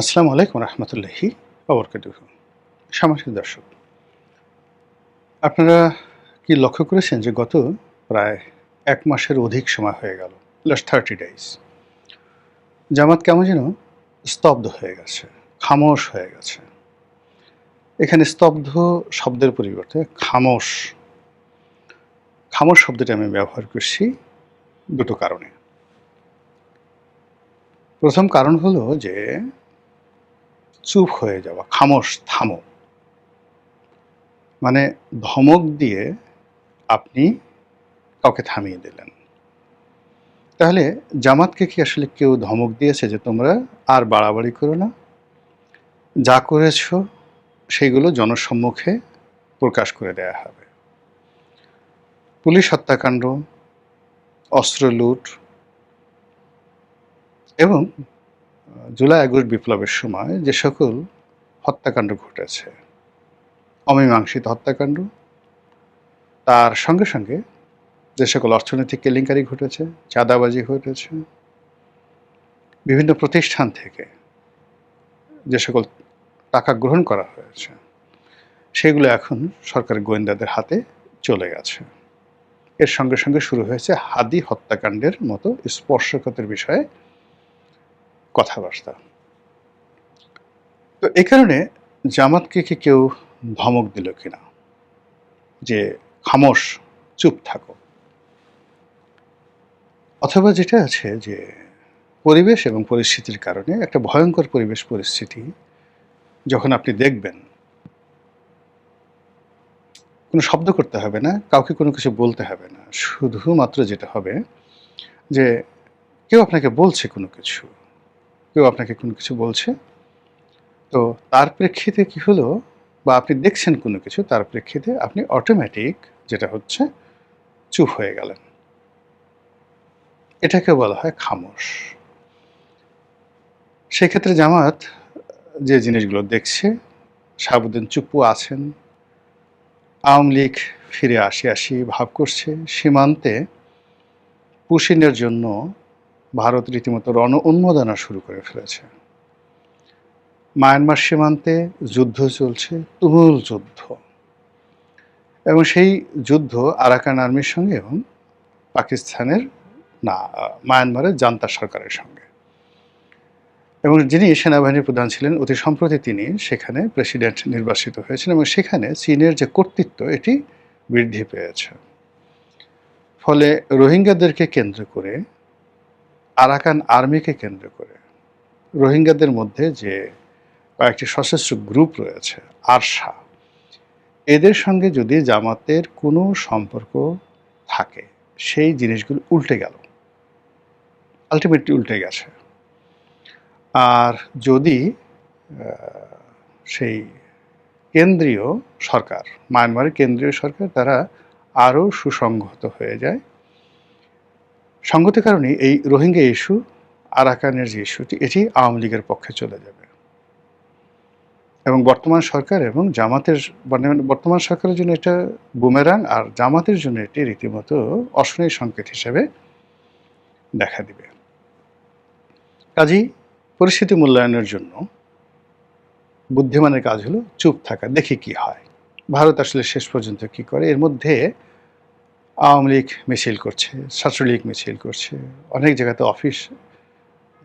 আসসালামু আলাইকুম রহমতুল্লাহি ওবরকাতুহু। সম্মানিত দর্শক, আপনারা কি লক্ষ্য করেছেন যে গত প্রায় ১ মাসের অধিক সময় হয়ে গেল, লাস্ট 30 ডেজ জামাত কেমন যেন স্তব্ধ হয়ে গেছে, খামোশ হয়ে গেছে। এখানে স্তব্ধ শব্দের পরিবর্তে খামোশ, খামোশ শব্দটি আমি ব্যবহার করছি দুটো কারণে। প্রথম কারণ হলো যে চুপ হয়ে যাওয়া, খামোশ, থামো। মানে ধমক দিয়ে আপনি কাউকে থামিয়ে দিলেন। তাহলে জামাতকে কি আসলে কেউ ধমক দিয়েছে যে তোমরা আর বাড়াবাড়ি করো না? যা করেছ সেগুলো জনসম্মুখে প্রকাশ করে দেয়া হবে। পুলিশ হত্যাকাণ্ড, অস্ত্র লুট এবং জুলাই আগস্ট বিপ্লবের সময় যে সকল হত্যাকাণ্ড ঘটেছে, অমীমাংসিত হত্যাকাণ্ড, তার সঙ্গে সঙ্গে যে সকল অর্থনৈতিক কেলেঙ্কারি ঘটেছে, চাঁদাবাজি ঘটেছে, বিভিন্ন প্রতিষ্ঠান থেকে যে সকল টাকা গ্রহণ করা হয়েছে, সেগুলো এখন সরকারি গোয়েন্দাদের হাতে চলে গেছে। এর সঙ্গে সঙ্গে শুরু হয়েছে হাদি হত্যাকাণ্ডের মতো স্পর্শকাতর বিষয়ে কথাবার্তা। তো এই কারণে জামাতকে কি কেউ ধমক দিল কিনা যে খামোশ, চুপ থাকো? অথবা যেটা আছে যে পরিবেশ এবং পরিস্থিতির কারণে একটা ভয়ঙ্কর পরিবেশ পরিস্থিতি যখন আপনি দেখবেন, কোনো শব্দ করতে হবে না, কাউকে কোনো কিছু বলতে হবে না, শুধুমাত্র যেটা হবে যে কেউ আপনাকে বলছে কোনো কিছু, কেউ আপনাকে কোনো কিছু বলছে, তো তার প্রেক্ষিতে কি হলো, বা আপনি দেখছেন কোনো কিছু, তার প্রেক্ষিতে আপনি অটোমেটিক যেটা হচ্ছে চুপ হয়ে গেলেন। এটাকে বলা হয় খামোশ। সেক্ষেত্রে জামাত যে জিনিসগুলো দেখছে, শাহাবুদ্দিন চুপ্পু আছেন, আওয়ামী লীগ ফিরে আসি ভাব করছে, সীমান্তে পুশিনের জন্য ভারত রীতিমতো উন্মোদনা শুরু করে ফেলেছে। মায়ানমার সীমান্তে যুদ্ধ চলছে, তুমুল যুদ্ধ, এবং সেই যুদ্ধ আরাকান আর্মির সঙ্গে এবং পাকিস্তানের মায়ানমারের জান্তা সরকারের সঙ্গে। এবং যিনি সেনাবাহিনীর প্রধান ছিলেন, অতি সম্প্রতি তিনি সেখানে প্রেসিডেন্ট নির্বাচিত হয়েছেন এবং সেখানে চীনের যে কর্তৃত্ব এটি বৃদ্ধি পেয়েছে। ফলে রোহিঙ্গাদেরকে কেন্দ্র করে, আরাকান আর্মিকে কেন্দ্র করে, রোহিঙ্গাদের মধ্যে যে কয়েকটি সশস্ত্র গ্রুপ রয়েছে, আরসা, এদের সঙ্গে যদি জামাতের কোনো সম্পর্ক থাকে, সেই জিনিসগুলো উল্টে গেল, আলটিমেটলি উল্টে গেছে। আর যদি সেই কেন্দ্রীয় সরকার, মায়ানমারের কেন্দ্রীয় সরকার, তারা আরও সুসংহত হয়ে যায়, সঙ্গত কারণে এই রোহিঙ্গা ইস্যু, আরাকানের যে ইস্যুটি, এটি আওয়ামী লীগের পক্ষে চলে যাবে। এবং বর্তমান সরকার এবং জামাতের, বর্তমান সরকারের জন্য এটা বুমেরাং, আর জামাতের জন্য এটি রীতিমতো অশনি সংকেত হিসেবে দেখা দিবে। কাজেই পরিস্থিতি মূল্যায়নের জন্য বুদ্ধিমানের কাজ হলো চুপ থাকা, দেখি কি হয়, ভারত আসলে শেষ পর্যন্ত কি করে। এর মধ্যে আওয়ামী লীগ মিছিল করছে, ছাত্রলীগ মিছিল করছে, অনেক জায়গাতে অফিস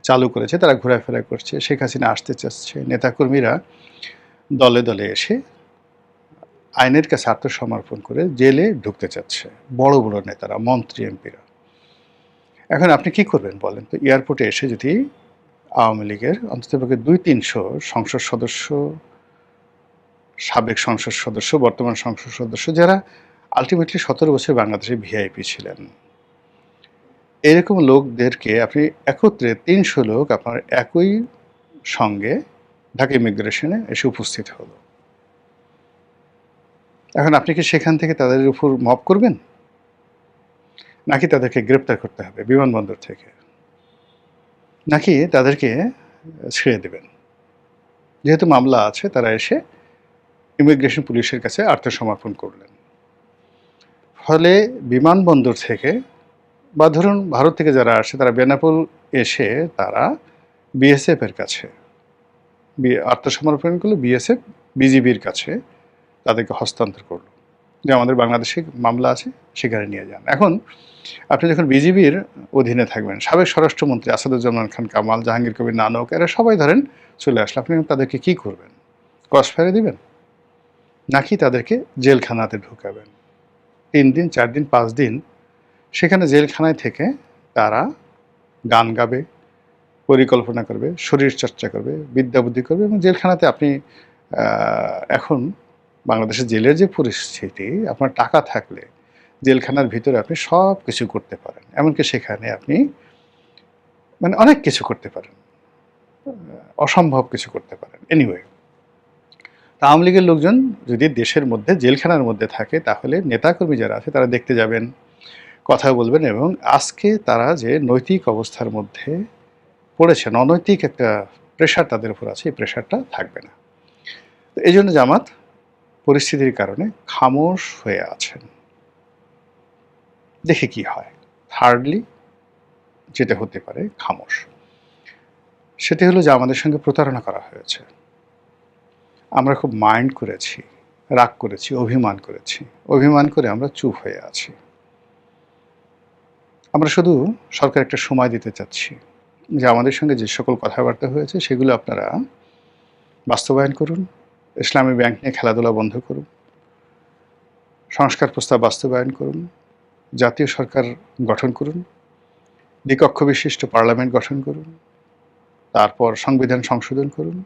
চালু করেছে, তারা ঘোরাফেরা করছে, শেখ হাসিনা আসতে চাচ্ছে, নেতাকর্মীরা দলে দলে এসে আইনের কাছে আত্মসমর্পণ করে জেলে ঢুকতে চাচ্ছে, বড় বড় নেতারা, মন্ত্রী, এমপিরা। এখন আপনি কি করবেন বলেন তো? এয়ারপোর্টে এসে যদি আওয়ামী লীগের অন্ততপক্ষে 200-300 সংসদ সদস্য, সাবেক সংসদ সদস্য, বর্তমান সংসদ সদস্য, যারা আলটিমেটলি 17 বছর বাংলাদেশে ভিআইপি ছিলেন, এরকম লোকদেরকে আপনি একত্রে 300 লোক আপনার একই সঙ্গে ঢাকা ইমিগ্রেশনে এসে উপস্থিত হলো, এখন আপনি কি সেখান থেকে তাদের উপর মব করবেন, নাকি তাদেরকে গ্রেপ্তার করতে হবে বিমানবন্দর থেকে, নাকি তাদেরকে ছেড়ে দেবেন? যেহেতু মামলা আছে, তারা এসে ইমিগ্রেশন পুলিশের কাছে আত্মসমর্পণ করলেন। ফলে বিমানবন্দর থেকে, বা ধরুন ভারত থেকে যারা আসে, তারা বেনাপোল এসে তারা বিএসএফ এর কাছে আত্মসমর্পণ করলো, বিএসএফ বিজিবির কাছে তাদেরকে হস্তান্তর করলো যে আমাদের বাংলাদেশে মামলা আছে, সেখানে নিয়ে যান। এখন আপনি যখন বিজিবির অধীনে থাকবেন, সাবেক স্বরাষ্ট্রমন্ত্রী আসাদুজ্জামান খান কামাল, জাহাঙ্গীর কবির নানক, এরা সবাই ধরেন চলে আসলে, আপনি তাদেরকে কি করবেন? ক্রস ফায়ারে দিবেন, নাকি তাদেরকে জেলখানাতে ঢুকাবেন? 3 দিন 4 দিন 5 দিন সেখানে জেলখানায় থেকে তারা গান গাবে, পরিকল্পনা করবে, শরীর চর্চা করবে, বিদ্যা বুদ্ধি করবে, এবং জেলখানাতে আপনি এখন বাংলাদেশের জেলের যে পরিস্থিতি, আপনার টাকা থাকলে জেলখানার ভিতরে আপনি সব কিছু করতে পারেন, এমনকি সেখানে আপনি মানে অনেক কিছু করতে পারেন, অসম্ভব কিছু করতে পারেন। এনিওয়ে, আওয়ামী লীগের লোকজন যদি দেশের মধ্যে জেলখানার মধ্যে থাকে, তাহলে নেতাকর্মী যারা আছে তারা দেখতে যাবেন, কথা বলবেন, এবং আজকে তারা যে নৈতিক অবস্থার মধ্যে পড়েছেন, অনৈতিক একটা প্রেশার তাদের উপর আছে, এই প্রেশারটা থাকবে না। তো এই জন্য জামাত পরিস্থিতির কারণে খামোশ হয়ে আছেন, দেখে কি হয়। থার্ডলি যেটা হতে পারে খামোশ, সেটি হলো যে আমাদের সঙ্গে প্রতারণা করা হয়েছে। আমরা খুব মাইন্ড করেছি, রাগ করেছি, অভিমান করেছি, অভিমান করে আমরা চুপ হয়ে আছি। আমরা শুধু সরকার একটা সময় দিতে চাচ্ছি যে আমাদের সঙ্গে যে সকল কথাবার্তা হয়েছে সেগুলো আপনারা বাস্তবায়ন করুন, ইসলামী ব্যাংক নিয়ে খেলাধুলা বন্ধ করুন, সংস্কার প্রস্তাব বাস্তবায়ন করুন, জাতীয় সরকার গঠন করুন, দ্বিকক্ষ বিশিষ্ট পার্লামেন্ট গঠন করুন, তারপর সংবিধান সংশোধন করুন,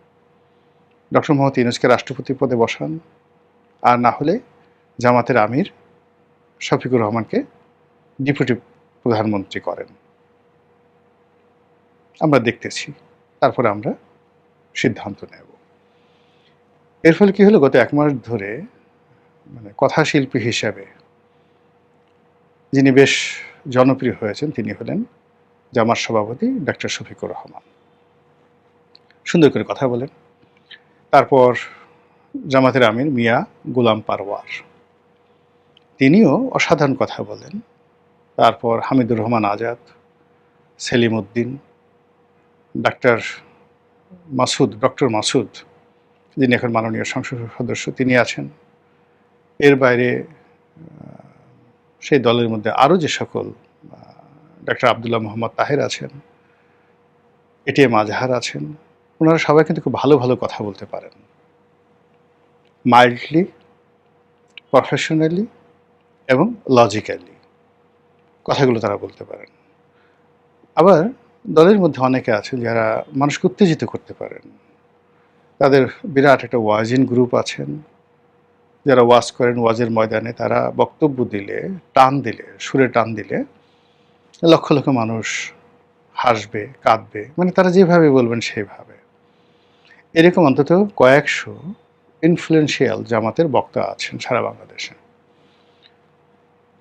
ডক্টর মোহাম্মদ ইউনূসকে রাষ্ট্রপতি পদে বসান, আর না হলে জামাতের আমির শফিকুর রহমানকে ডেপুটি প্রধানমন্ত্রী করেন। আমরা দেখতেছি, তারপরে আমরা সিদ্ধান্ত নেব। এর ফলে কি হলো, গত 1 মাস ধরে মানে কথাশিল্পী হিসাবে যিনি বেশ জনপ্রিয় হয়েছেন, তিনি হলেন জামাত সভাপতি ডক্টর শফিকুর রহমান। সুন্দর করে কথা বলেন। তারপর জামাতের আমির মিয়া গোলাম পারওয়ার, তিনিও অসাধারণ কথা বলেন। তারপর হামিদুর রহমান আজাদ, সেলিম উদ্দিন, ডক্টর মাসুদ, যিনি এখন মাননীয় সংসদ সদস্য, তিনি আছেন। এর বাইরে সেই দলের মধ্যে আরও যে সকল, ডক্টর আবদুল্লাহ মোহাম্মদ তাহের আছেন, এটিএম আজহার আছেন, ওনারা সবাই কিন্তু খুব ভালো ভালো কথা বলতে পারেন, মাইল্ডলি, প্রফেশনালি এবং লজিক্যালি কথাগুলো তারা বলতে পারেন। আবার দলের মধ্যে অনেকে আছে যারা মানুষকে উত্তেজিত করতে পারেন। তাদের বিরাট একটা ওয়াজিন গ্রুপ আছেন, যারা ওয়াজ করেন, ওয়াজের ময়দানে তারা বক্তব্য দিলে, সুরে টান দিলে লক্ষ লক্ষ মানুষ হাসবে, কাঁদবে, মানে তারা যেভাবে বলবেন সেইভাবে। এরকম অন্তত কয়েকশো ইনফ্লুয়েন্সিয়াল জামাতের বক্তা আছেন সারা বাংলাদেশে।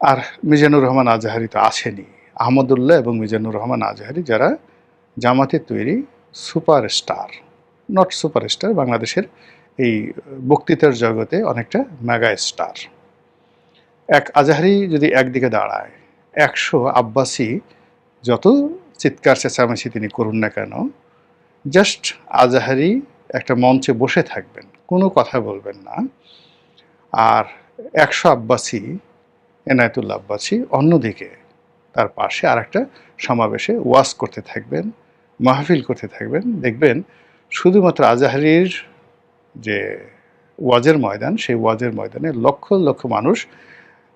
আর মিজানুর রহমান আজহারি তো আছেনই, আহমদুল্লাহ এবং মিজানুর রহমান আজহারি, যারা জামাতের তৈরি সুপারস্টার, নট সুপারস্টার, বাংলাদেশের এই বক্তৃতার জগতে অনেকটা মেগা স্টার। এক আজহারি যদি একদিকে দাঁড়ায়, 100 আব্বাসী যত চিৎকার চেঁচামেচি তিনি করুন না কেন, জাস্ট আজহারি একটা মঞ্চে বসে থাকবেন, কোনো কথা বলবেন না, আর 100 আব্বাসী, এনায়েতুল্লাহ আব্বাসী অন্যদিকে তার পাশে আর একটা সমাবেশে ওয়াজ করতে থাকবেন, মাহফিল করতে থাকবেন। দেখবেন শুধুমাত্র আজহারির যে ওয়াজের ময়দান, সেই ওয়াজের ময়দানে লক্ষ লক্ষ মানুষ,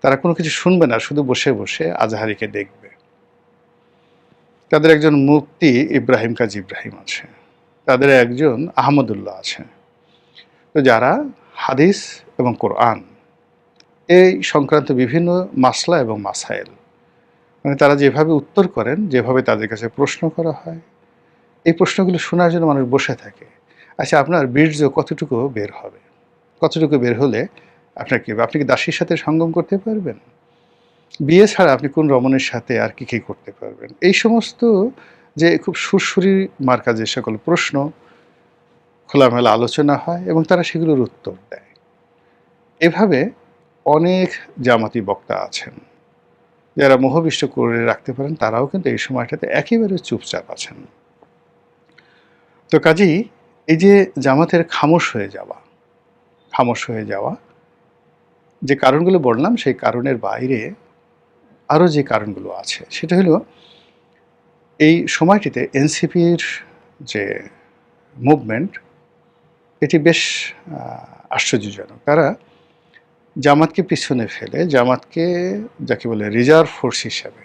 তারা কোনো কিছু শুনবে না, শুধু বসে বসে আজহারিকে দেখবে। তাদের একজন মুফতি ইব্রাহিম কাজী ইব্রাহিম আছে, তাদের একজন আহমদুল্লাহ আছে। তো যারা হাদিস এবং কোরআন এই সংক্রান্ত বিভিন্ন মাসলা এবং মাসাইল, মানে তারা যেভাবে উত্তর করেন, যেভাবে তাদের কাছে প্রশ্ন করা হয়, এই প্রশ্নগুলো শোনার জন্য মানুষ বসে থাকে। আচ্ছা, আপনার বীর্য কতটুকু বের হবে? কতটুকু বের হলে আপনার কি, আপনি কি দাসীর সাথে সঙ্গম করতে পারবেন? বিয়ে ছাড়া আপনি কোন রমণীর সাথে আর কি কী করতে পারবেন? এই সমস্ত যে খুব সুরসুরি মার্কা যে সকল প্রশ্ন, খোলামেলা আলোচনা হয় এবং তারা সেগুলোর উত্তর দেয়। এভাবে অনেক জামাতি বক্তা আছেন যারা মোহবিষ্ট করে রাখতে পারেন, তারাও কিন্তু এই সময়টাতে একেবারে চুপচাপ আছেন। তো কাজেই এই যে জামাতের খামোশ হয়ে যাওয়া যে কারণগুলো বললাম, সেই কারণের বাইরে আরও যে কারণগুলো আছে, সেটা হলো এই সময়টিতে এনসিপির যে মুভমেন্ট, এটি বেশ আশ্চর্যজনক। তারা জামাতকে পিছনে ফেলে, জামাতকে যাকে বলে রিজার্ভ ফোর্স হিসাবে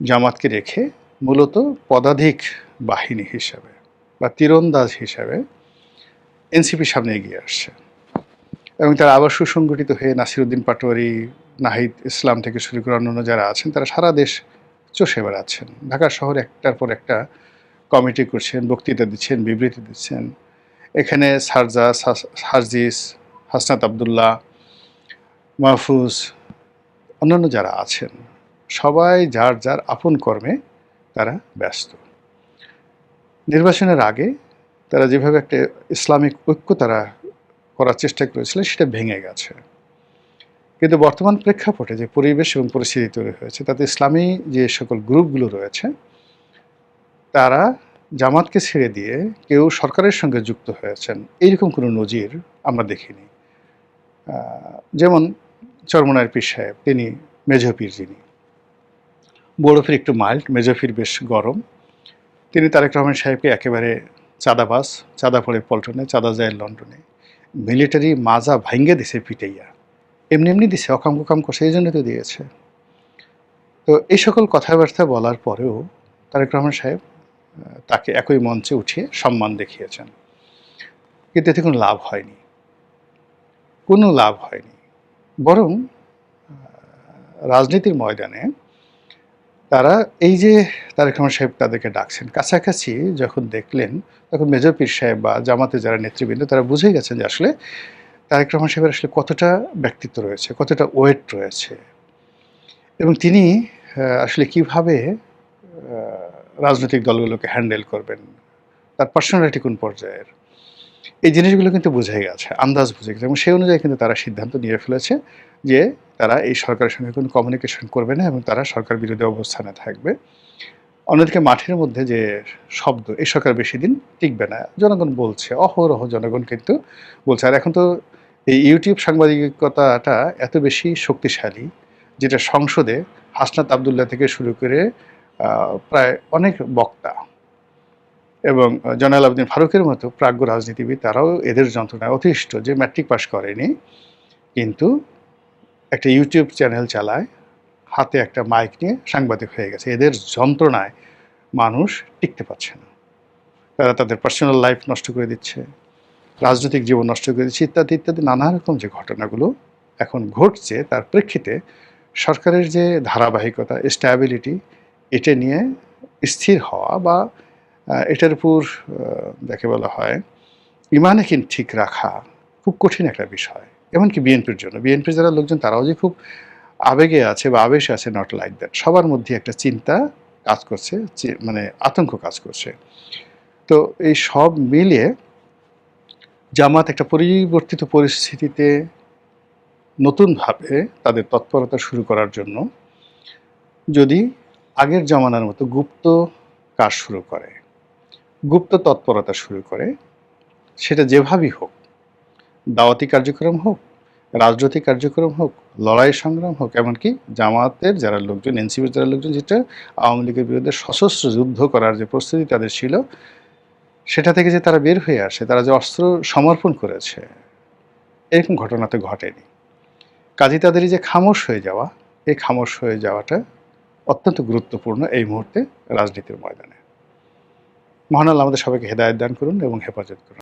জামাতকে রেখে মূলত পদাধিক বাহিনী হিসাবে বা তীরন্দাজ হিসাবে এনসিপির সামনে এগিয়ে আসছে। এবং তারা আবার সুসংগঠিত হয়ে নাসিরউদ্দিন পাটোয়ারি, নাহিদ ইসলাম থেকে শুরু করে অন্যান্য যারা আছেন, তারা সারা দেশ চষে বেড়াচ্ছেন। ঢাকা শহরে একটার পর একটা কমিটি করছেন, বক্তৃতা দিচ্ছেন, বিবৃতি দিচ্ছেন। এখানে সার্জিস, হাসনাত আবদুল্লাহ, মাহফুজ, অন্যান্য যারা আছেন, সবাই যার যার আপন কর্মে তারা ব্যস্ত। নির্বাচনের আগে তারা যেভাবে একটা ইসলামিক ঐক্য তারা করার চেষ্টা করেছিলেন, সেটা ভেঙে গেছে। কিন্তু বর্তমান প্রেক্ষাপটে যে পরিবেশ এবং পরিস্থিতি তৈরি হয়েছে, তাতে ইসলামী যে সকল গ্রুপগুলো রয়েছে, তারা জামাতকে ছেড়ে দিয়ে কেউ সরকারের সঙ্গে যুক্ত হয়েছেন, এইরকম কোনো নজির আমরা দেখিনি। যেমন চরমনায়ের পীর সাহেব, তিনি মেজর পীর, যিনি বড় পীর একটু মাইল্ড, মেজর পীর বেশ গরম। তিনি তারেক রহমান সাহেবকে একেবারে চাঁদাবাজ, চাঁদা পড়ে পল্টনে, চাঁদা যায় লন্ডনে, মিলিটারি মাজা ভাঙ্গে দিছে পিটাইয়া, এমনি এমনি দিছে, অকাম কুকাম করছে, এই জন্য তো দিয়েছে। তো এই সকল কথাবার্তা বলার পরেও তারেক রহমান সাহেব তাকে একই মঞ্চে উঠিয়ে সম্মান দেখিয়েছেন, কিন্তু এতে কোনো লাভ হয়নি, কোনো লাভ হয়নি। বরং রাজনীতির ময়দানে তারা এই যে তারেক রহমান সাহেব তাদেরকে ডাকছেন, কাছাকাছি যখন দেখলেন, তখন মেজর পীর সাহেব বা জামাতে যারা নেতৃবৃন্দ, তারা বুঝে গেছেন যে আসলে তারেক রহমান সাহেবের আসলে কতটা ব্যক্তিত্ব রয়েছে, কতটা ওয়েট রয়েছে, এবং তিনি আসলে কিভাবে রাজনৈতিক দলগুলোকে হ্যান্ডেল করবেন, তার পার্সোনালিটি কোন পর্যায়ের, এই জিনিসগুলো কিন্তু বুঝে গেছে, আন্দাজ বুঝে গেছে। এবং সেই অনুযায়ী কিন্তু তারা সিদ্ধান্ত নিয়ে ফেলেছে যে তারা এই সরকারের সঙ্গে কোনো কমিউনিকেশন করবে না এবং তারা সরকার বিরোধী অবস্থানে থাকবে। অন্যদিকে মাঠের মধ্যে যে শব্দ, এই সরকার বেশি দিন টিকবে না, জনগণ বলছে, অহরহ জনগণ কিন্তু বলছে। আর এখন তো এই ইউটিউব সাংবাদিকতাটা এত বেশি শক্তিশালী, যেটা সংসদে হাসনাত আবদুল্লাহ থেকে শুরু করে প্রায় অনেক বক্তা এবং জয়নাল আবেদিন ফারুকের মতো প্রাজ্ঞ রাজনীতিবিদ, তারাও এদের যন্ত্রণায় অতিষ্ঠ যে ম্যাট্রিক পাস করেনি, কিন্তু একটা ইউটিউব চ্যানেল চালায়, হাতে একটা মাইক নিয়ে সাংবাদিক হয়ে গেছে। এদের যন্ত্রণায় মানুষ টিকতে পারছে না। তারা তাদের পার্সোনাল লাইফ নষ্ট করে দিচ্ছে, রাজনৈতিক জীবন নষ্ট করে দিচ্ছে, ইত্যাদি ইত্যাদি নানা রকম যে ঘটনাগুলো এখন ঘটছে, তার প্রেক্ষিতে সরকারের যে ধারাবাহিকতা, স্ট্যাবিলিটি, এটা নিয়ে স্থির হওয়া বা এটার উপর যাকে বলা হয় ইমানে ঠিক রাখা খুব কঠিন একটা বিষয়। এমনকি বিএনপির জন্য, বিএনপির যারা লোকজন, তারাও যে খুব আবেগে আছে বা আবেশে আছে, নট লাইক দ্যাট। সবার মধ্যে একটা চিন্তা কাজ করছে, মানে আতঙ্ক কাজ করছে। তো এই সব মিলিয়ে জামাত একটা পরিবর্তিত পরিস্থিতিতে নতুনভাবে তাদের তৎপরতা শুরু করার জন্য যদি আগের জমানার মতো গুপ্ত কাজ শুরু করে, গুপ্ত তৎপরতা শুরু করে, সেটা যেভাবেই হোক, দাওয়াতি কার্যক্রম হোক, রাজনৈতিক কার্যক্রম হোক, লড়াই সংগ্রাম হোক, এমনকি জামাতের যারা লোকজন, এনসিপির যারা লোকজন, যেটা আওয়ামী লীগের বিরুদ্ধে সশস্ত্র যুদ্ধ করার যে প্রস্তুতি তাদের ছিল, সেটা থেকে যে তারা বের হয়ে আসে, তারা যে অস্ত্র সমর্পণ করেছে, এরকম ঘটনা তো ঘটেনি। কাজেই তাদের যে খামোশ হয়ে যাওয়া, এই খামোশ হয়ে যাওয়াটা অত্যন্ত গুরুত্বপূর্ণ এই মুহূর্তে রাজনীতির ময়দানে। মহান আল্লাহ আমাদের সবাইকে হেদায়েত দান করুন এবং হেফাজত করুন।